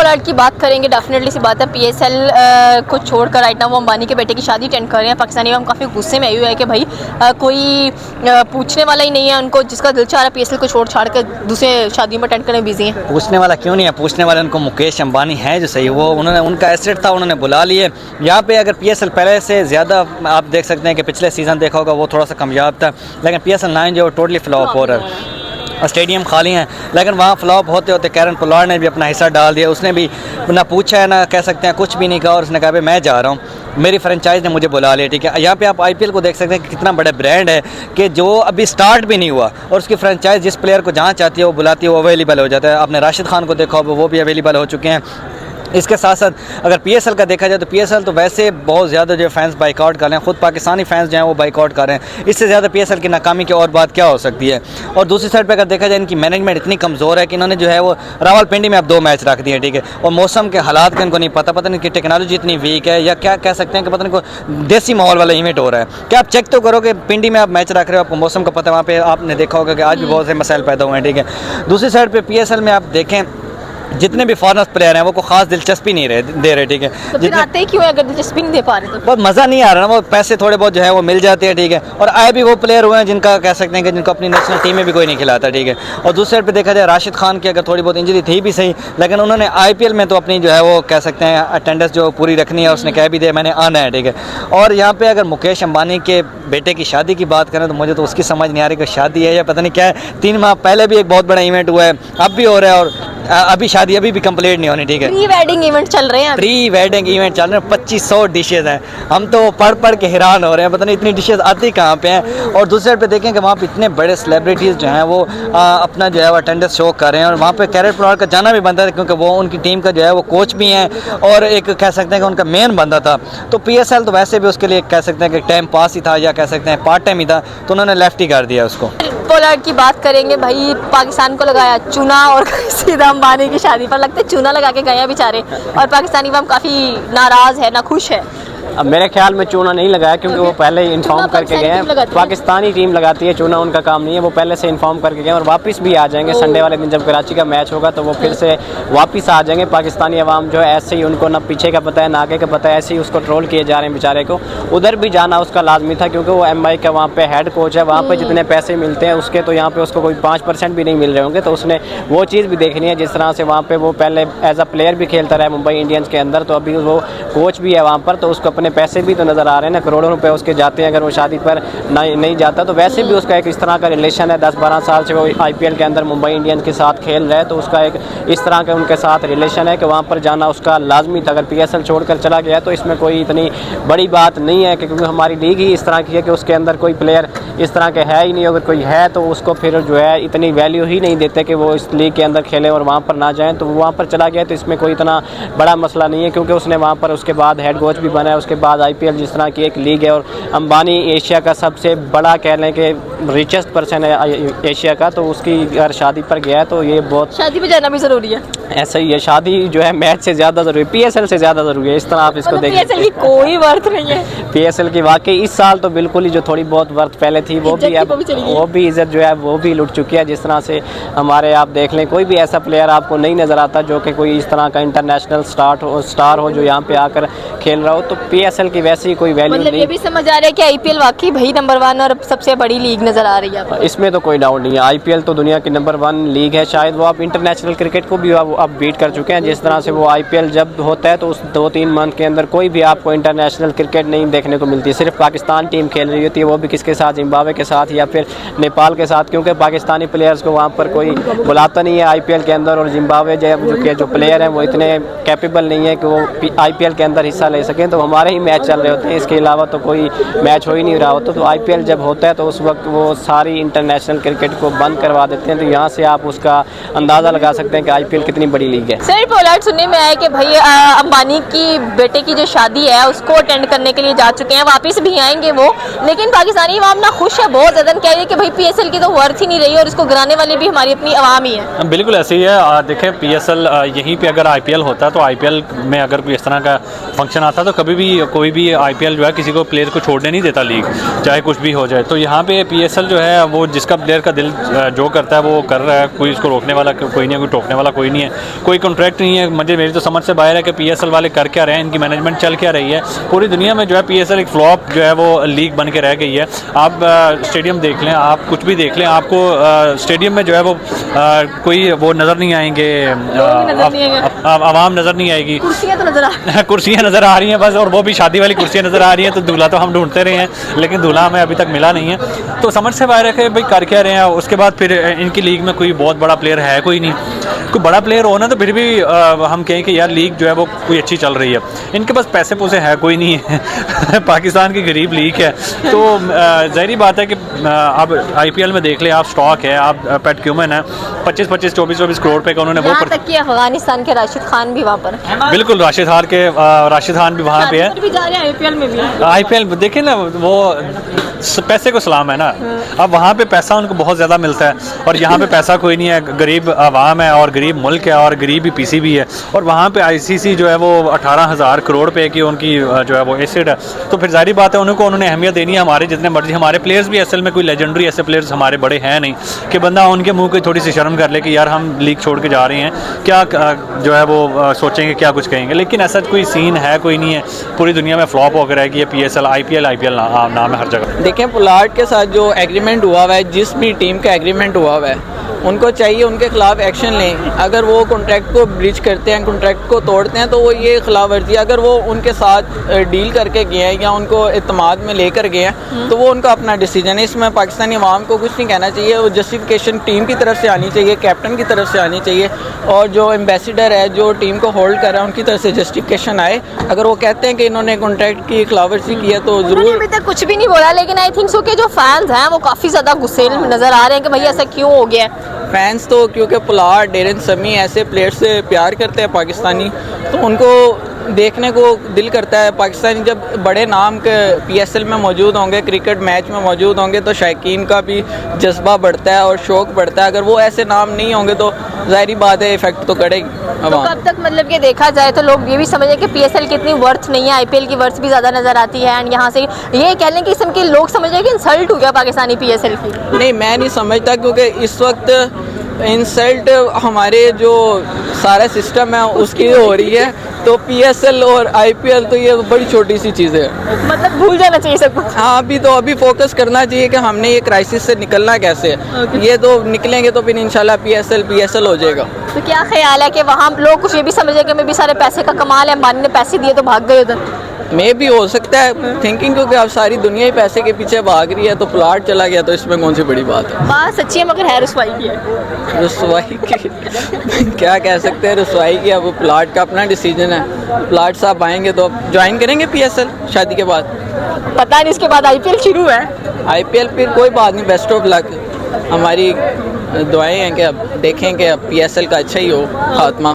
Pollard की बात करेंगे, डेफिनेटली सी बात है पीएसएल को छोड़कर राइट नाउ वो अंबानी के बेटे की शादी अटेंड कर रहे हैं। पाकिस्तानी हम काफ़ी गुस्से में आए हुए हैं कि भाई कोई पूछने वाला ही नहीं है उनको, जिसका दिल चाह रहा है पीएसएल को छोड़ कर दूसरे शादियों में अटेंड करने बिजी हैं। पूछने वाला क्यों नहीं है, पूछने वाले उनको मुकेश अंबानी है जो सही, वो उन्होंने उनका एसेट था, उन्होंने बुला लिए यहाँ पे। अगर पीएसएल पहले से ज़्यादा आप देख सकते हैं कि पिछले सीज़न देखा होगा वो थोड़ा सा कामयाब था, लेकिन पीएसएल 9 जो टोटली फ्लॉप हो रहा है। स्टेडियम खाली हैं, लेकिन वहाँ फ्लॉप होते होते कैरन पोलार्ड ने भी अपना हिस्सा डाल दिया। उसने भी ना पूछा है ना कह सकते हैं कुछ भी नहीं कहा, और उसने कहा भाई मैं जा रहा हूँ, मेरी फ्रेंचाइज ने मुझे बुला लिया। ठीक है, यहाँ पे आप आईपीएल को देख सकते हैं कि कितना बड़ा ब्रांड है कि जो अभी स्टार्ट भी नहीं हुआ और उसकी फ्रेंचाइज जिस प्लेयर को जहाँ चाहती है वो बुलाती है, वो अवेलेबल हो जाता है। आपने राशिद खान को देखा हो, वो भी अवेलेबल हो चुके हैं। इसके साथ साथ अगर पीएसएल का देखा जाए तो पीएसएल तो वैसे बहुत ज़्यादा जो फैंस बाइकआउट कर रहे हैं, ख़ुद पाकिस्तानी फैंस जो हैं वो बाइकआउट कर रहे हैं। इससे ज़्यादा पीएसएल की नाकामी की और बात क्या हो सकती है। और दूसरी साइड पे अगर देखा जाए इनकी मैनेजमेंट इतनी कमज़ोर है कि इन्होंने जो है वो रावलपिंडी में अब 2 मैच रख दिए। ठीक है, और मौसम के हालात का इनको नहीं पता नहीं कि टेक्नोलॉजी इतनी वीक है या क्या कह सकते हैं कि पता नहीं को देसी माहौल वाला इवेंट हो रहा है। क्या आप चेक तो करो कि पिंडी में आप मैच रख रहे हो, आपको मौसम का पता है, वहाँ पर आपने देखा होगा कि आज भी बहुत से मसाइल पैदा हुए हैं। ठीक है, दूसरी साइड पर पीएसएल में आप देखें जितने भी फॉरेनर्स प्लेयर हैं वो को खास दिलचस्पी नहीं दे रहे। ठीक है, तो फिर आते ही क्यों अगर दिलचस्पी नहीं दे पा रहे तो बहुत मज़ा नहीं आ रहा ना, वो पैसे थोड़े बहुत जो है वो मिल जाते हैं। ठीक है, और आए भी वो प्लेयर हुए हैं जिनका कह सकते हैं कि जिनको अपनी नेशनल टीम में भी कोई नहीं खिलाता। ठीक है, और दूसरे साइड पे देखा जाए राशिद खान की अगर थोड़ी बहुत इंजरी थी भी सही, लेकिन उन्होंने आईपीएल में तो अपनी जो है वो कह सकते हैं अटेंडेंस जो पूरी रखनी है, उसने कह भी दिया मैंने आना है। ठीक है, और यहाँ पर अगर मुकेश अंबानी के बेटे की शादी की बात करें तो मुझे तो उसकी समझ नहीं आ रही कि शादी है या पता नहीं क्या है। 3 माह पहले भी एक बहुत बड़ा इवेंट हुआ है, अब भी हो रहा है, और अभी शादी अभी भी कंप्लीट नहीं होनी। ठीक है, प्री वेडिंग इवेंट चल रहे हैं, प्री वेडिंग इवेंट चल रहे हैं, 2500 डिशेज हैं। हम तो पढ़ के हैरान हो रहे हैं, पता नहीं इतनी डिशेज आती कहाँ पे हैं। और दूसरे साइड पे देखें कि वहाँ पे इतने बड़े सेलिब्रिटीज़ जो हैं वो अपना जो है वो अटेंडेंस शो कर रहे हैं, और वहाँ पे कैरन पोलार्ड का जाना भी बनता है क्योंकि वो उनकी टीम का जो है वो कोच भी हैं और एक कह सकते हैं कि उनका मेन बंदा था। तो पीएसएल तो वैसे भी उसके लिए कह सकते हैं कि टाइम पास ही था या कह सकते हैं पार्ट टाइम ही था, तो उन्होंने लेफ्ट ही कर दिया उसको। पोलार्ड की बात करेंगे, भाई पाकिस्तान को लगाया चूना और सीधा अंबानी की शादी पर लगता है चूना लगा के गए बेचारे, और पाकिस्तानी अवाम काफ़ी नाराज़ है ना खुश है। अब मेरे ख्याल में चूना नहीं लगाया क्योंकि वो पहले ही इन्फॉर्म करके गए हैं। पाकिस्तानी टीम लगाती है चूना, उनका काम नहीं है, वो पहले से इन्फॉर्म करके गए और वापस भी आ जाएंगे। संडे वाले दिन जब कराची का मैच होगा तो वो फिर से वापस आ जाएंगे। पाकिस्तानी अवाम जो है ऐसे ही उनको ना पीछे का पता है ना आगे का पता है, ऐसे ही उसको ट्रोल किए जा रहे हैं बेचारे को। उधर भी जाना उसका लाजमी था क्योंकि वो एमआई का वहाँ पे हेड कोच है, वहाँ पर जितने पैसे मिलते हैं उसके तो यहाँ पर उसको कोई 5% भी नहीं मिल रहे होंगे, तो उसने वो चीज़ भी देखनी है। जिस तरह से वहाँ पर वो पहले एज अ प्लेयर भी खेलता रहा है मुंबई इंडियंस के अंदर, तो अभी वो कोच भी है वहाँ पर, तो उसको अपने पैसे भी तो नज़र आ रहे हैं ना, करोड़ों रुपए उसके जाते हैं। अगर वो शादी पर नहीं जाता तो वैसे भी उसका एक इस तरह का रिलेशन है, 10-12 साल से वो आईपीएल के अंदर मुंबई इंडियंस के साथ खेल रहा है, तो उसका एक इस तरह का उनके साथ रिलेशन है कि वहाँ पर जाना उसका लाजमी था। अगर पीएसएल छोड़कर चला गया तो इसमें कोई इतनी बड़ी बात नहीं है क्योंकि हमारी लीग ही इस तरह की है कि उसके अंदर कोई प्लेयर इस तरह के है ही नहीं। अगर कोई है तो उसको फिर जो है इतनी वैल्यू ही नहीं देते कि वो इस लीग के अंदर खेलें और वहाँ पर ना जाएँ, तो वहाँ पर चला गया तो इसमें कोई इतना बड़ा मसला नहीं है क्योंकि उसने वहाँ पर उसके बाद हेड कोच भी बना है। उसके बाद आईपीएल जिस तरह की एक लीग है, और अंबानी एशिया का सबसे बड़ा कह लें कि रिचेस्ट पर्सन है एशिया का, तो उसकी अगर शादी पर गया है तो ये बहुत शादी पे जाना भी ज़रूरी है। ऐसा ही है, शादी जो है मैच से ज़्यादा ज़रूरी है, पीएसएल से ज़्यादा ज़रूरी है। इस तरह आप इसको देखिए, पीएसएल की कोई वर्थ नहीं है। पीएसएल की वाकई इस साल तो बिल्कुल ही जो थोड़ी बहुत वर्थ पहले थी वो भी अब वो भी इज्जत जो है वो भी लुट चुकी है। जिस तरह से हमारे आप देख लें कोई भी ऐसा प्लेयर आपको नहीं नज़र आता जो कि कोई इस तरह का इंटरनेशनल स्टार हो जो यहाँ पे आकर खेल रहा हो, तो पीएसएल की वैसी ही कोई वैल्यू नहीं। ये भी समझ आ रहा है कि आईपीएल वाकई भाई नंबर 1 और सबसे बड़ी लीग नज़र आ रही है। इसमें तो कोई डाउट नहीं है, आईपीएल तो दुनिया की नंबर 1 लीग है। शायद वो आप इंटरनेशनल क्रिकेट को भी अब बीट कर चुके हैं। जिस तरह से वो आईपीएल जब होता है तो उस 2-3 मंथ के अंदर कोई भी आपको इंटरनेशनल क्रिकेट नहीं देखने को मिलती। सिर्फ पाकिस्तान टीम खेल रही होती है, वो भी किसके साथ, जिम्बाब्वे के साथ या फिर नेपाल के साथ, क्योंकि पाकिस्तानी प्लेयर्स को वहाँ पर कोई बुलाता नहीं है आईपीएल के अंदर। और जिम्बाब्वे जो प्लेयर हैं वो इतने कैपेबल नहीं है कि वो आईपीएल के अंदर हिस्सा ले सकें, तो हमारे ही मैच चल रहे होते हैं, इसके अलावा तो कोई मैच हो ही नहीं रहा होता। तो आईपीएल जब होता है तो उस वक्त वो सारी इंटरनेशनल क्रिकेट को बंद करवा देते हैं। तो यहाँ से आप उसका अंदाज़ा लगा सकते हैं कि आईपीएल कितनी बड़ी लीग है। सर पोलार्ड सुनने में आया कि भाई अंबानी की बेटे की जो शादी है उसको अटेंड करने के लिए जा चुके हैं, वापस भी आएंगे वो, लेकिन पाकिस्तानी अवाम ना खुश है बहुत ज़्यादा, कह रही है कि भाई पीएसएल की तो वर्थ ही नहीं रही और इसको गिराने वाली भी हमारी अपनी अवाम ही है। बिल्कुल ऐसे ही है। देखें पीएसएल यहीं पे अगर आईपीएल होता है तो आईपीएल में अगर कोई इस तरह का फंक्शन आता तो कभी भी कोई भी आईपीएल जो है किसी को प्लेयर को छोड़ने नहीं देता लीग, चाहे कुछ भी हो जाए। तो यहाँ पे पीएसएल जो है वो जिसका प्लेयर का दिल जो करता है वो कर रहा है, कोई इसको रोकने वाला कोई नहीं है, कोई टोकने वाला कोई नहीं है। कोई कॉन्ट्रैक्ट नहीं है। मुझे मेरी तो समझ से बाहर है कि PSL वाले कर क्या रहे हैं, इनकी मैनेजमेंट चल क्या रही है। पूरी दुनिया में जो है PSL एक फ्लॉप जो है वो लीग बन के रह गई है। आप स्टेडियम देख लें, आप कुछ भी देख लें, आपको स्टेडियम में जो है वो कोई वो नज़र नहीं आएंगे, आवाम नज़र नहीं आएगी। कुर्सियाँ तो नजर आ कुर्सियाँ नज़र आ रही हैं बस, और वो भी शादी वाली कुर्सियाँ नज़र आ रही हैं। तो दूल्हा तो हम ढूंढते रहे हैं, लेकिन दूल्हा हमें अभी तक मिला नहीं है। तो समझ से बाहर है कि भाई कर क्या रहे हैं। उसके बाद फिर इनकी लीग में कोई बहुत बड़ा प्लेयर है कोई नहीं। कोई बड़ा प्लेयर हो ना तो फिर भी हम कहें कि यार लीग जो है वो कोई अच्छी चल रही है। इनके पास पैसे पूसे है कोई नहीं है पाकिस्तान की गरीब लीग है। तो ज़ाहिर बात है कि अब IPL में देख ले आप, स्टॉक है, आप पैट क्यूमन है, 25-25 24-24 करोड़ रुपए का उन्होंने वो यहाँ तक कि अफगानिस्तान के राशिद खान भी वहाँ पर है। बिल्कुल राशिद खान भी वहाँ पे है। भी जा रहे हैं IPL में भी। IPL देखें ना, वो पैसे को सलाम है ना। अब वहाँ पे पैसा उनको बहुत ज़्यादा मिलता है और यहाँ पे पैसा कोई नहीं है। गरीब आवाम है और गरीब मुल्क है और गरीब ही PCB है। और वहाँ पे ICC जो है वो 18,000 करोड़ रुपए की उनकी जो है वो एसेट है। तो फिर जाहिर बात है उन्होंने अहमियत देनी है। हमारे जितने मर्जी हमारे प्लेयर्स भी असल में कोई लेजेंडरी ऐसे प्लेयर्स हमारे बड़े हैं नहीं कि बंदा उनके मुँह की थोड़ी सी शर्म कर ले कि यार हम लीग छोड़ के जा रहे हैं, क्या जो है वो सोचेंगे, क्या कुछ कहेंगे। लेकिन ऐसा कोई सीन है कोई नहीं है। पूरी दुनिया में फ्लॉप होकर है कि ये PSL IPL नाम है हर जगह। देखें पुलार्ड के साथ जो एग्रीमेंट हुआ हुआ है, जिस भी टीम का एग्रीमेंट हुआ हुआ है, उनको चाहिए उनके खिलाफ एक्शन लें। अगर वो कॉन्ट्रैक्ट को ब्रीच करते हैं, कॉन्ट्रैक्ट को तोड़ते हैं, तो वो ये खिलाफ वर्जी, अगर वो उनके साथ डील करके गए हैं या उनको इत्मीनान में लेकर गए हैं तो वो उनका अपना डिसीजन है। इसमें पाकिस्तानी अवाम को कुछ नहीं कहना चाहिए। वो जस्टिफिकेशन टीम की तरफ से आनी चाहिए, कैप्टन की तरफ से आनी चाहिए, और जो एम्बेसडर है जो टीम को होल्ड कर रहा है उनकी तरफ से जस्टिफिकेशन आए। अगर वो कहते हैं कि इन्होंने कॉन्ट्रैक्ट की खिलाफवर्जी की है तो ज़रूर। अभी तक कुछ भी नहीं बोला, लेकिन आई थिंक सो कि जो फैंस हैं वो काफ़ी ज़्यादा गुस्से में नज़र आ रहे हैं कि भैया ऐसा क्यों हो गया है। फैंस तो क्योंकि पुलार्ड, डेरन समी ऐसे प्लेयर से प्यार करते हैं पाकिस्तानी, तो उनको देखने को दिल करता है। पाकिस्तानी जब बड़े नाम के PSL में मौजूद होंगे, क्रिकेट मैच में मौजूद होंगे, तो शायकीन का भी जज्बा बढ़ता है और शौक़ बढ़ता है। अगर वो ऐसे नाम नहीं होंगे तो ज़ाहिर बात है इफेक्ट तो करेगी। तो कब तक मतलब कि देखा जाए तो लोग ये भी समझें कि PSL की इतनी वर्थ नहीं है, IPL की वर्थ भी ज़्यादा नज़र आती है। एंड यहाँ से ये कह लें कि इसम के लोग समझ रहे कि इंसल्ट हो गया पाकिस्तानी PSL की। नहीं, मैं नहीं समझता, क्योंकि इस वक्त इंसल्ट हमारे जो सारा सिस्टम है उसकी हो रही है। तो PSL और IPL तो ये बड़ी छोटी सी चीज़ें हैं, मतलब भूल जाना चाहिए सब कुछ। हाँ, अभी फोकस करना चाहिए कि हमने ये क्राइसिस से निकलना कैसे है। ये तो निकलेंगे तो फिर इंशाल्लाह PSL हो जाएगा। तो क्या ख्याल है कि वहाँ लोग कुछ ये भी समझे कि मैं भी सारे पैसे का कमाल है, अंबानी ने पैसे दिए तो भाग गए उधर। मे भी हो सकता है थिंकिंग, क्योंकि अब सारी दुनिया ही पैसे के पीछे भाग रही है, तो प्लाट चला गया तो इसमें कौन सी बड़ी बात है। बात सच्ची है मगर है रुसवाई की है। रुसवाई की क्या कह सकते हैं रुसवाई की। अब प्लाट का अपना डिसीजन है। प्लाट साहब आएंगे तो अब ज्वाइन करेंगे PSL शादी के बाद। पता नहीं, इसके बाद IPL शुरू है। IPL फिर कोई बात नहीं, बेस्ट ऑफ लक। हमारी दुआएं हैं कि अब देखें कि अब PSL का अच्छा ही हो खात्मा।